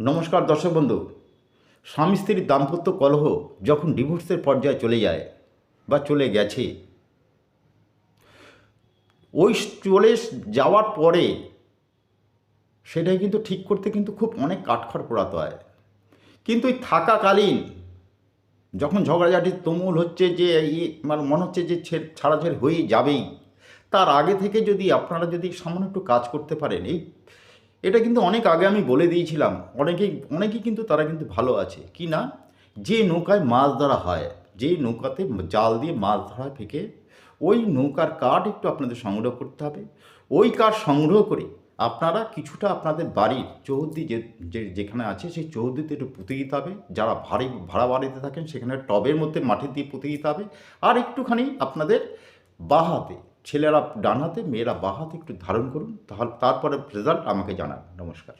নমস্কার দর্শক বন্ধু। স্বামী স্ত্রীর দাম্পত্য কলহ যখন ডিভোর্সের পর্যায়ে চলে যায় বা চলে গেছে, ওই চলে যাওয়ার পরে সেটাই কিন্তু ঠিক করতে কিন্তু খুব অনেক কাঠখড় পোড়াতে হয়। কিন্তু ওই থাকাকালীন যখন ঝগড়াঝাটি তুমুল হচ্ছে, যে মানে মনে হচ্ছে যে ছাড়াছাড়ি হয়ে যাবেই, তার আগে থেকে যদি আপনারা যদি সামান্য একটু কাজ করতে পারেন, এটা কিন্তু অনেক আগে আমি বলে দিয়েছিলাম। অনেকেই কিন্তু তারা কিন্তু ভালো আছে কি না, যে নৌকায় মাছ ধরা হয়, যে নৌকাতে জাল দিয়ে মাছ ধরা থেকে ওই নৌকার কাঠ একটু আপনাদের সংগ্রহ করতে হবে। ওই কাঠ সংগ্রহ করে আপনারা কিছুটা আপনাদের বাড়ির চৌহদ্দি যেখানে আছে সেই চৌহদ্দিতে একটু পুঁতে দিতে হবে। যারা ভাড়া বাড়িতে থাকেন সেখানে টবের মধ্যে মাটি দিয়ে পুঁতে দিতে হবে। আর একটুখানি আপনাদের বাঁ হাতে, ছেলেরা ডান হাতে, মেয়েরা বাঁ হাতে একটু ধারণ করুন, তাহলে তারপরে রেজাল্ট আমাকে জানান। নমস্কার।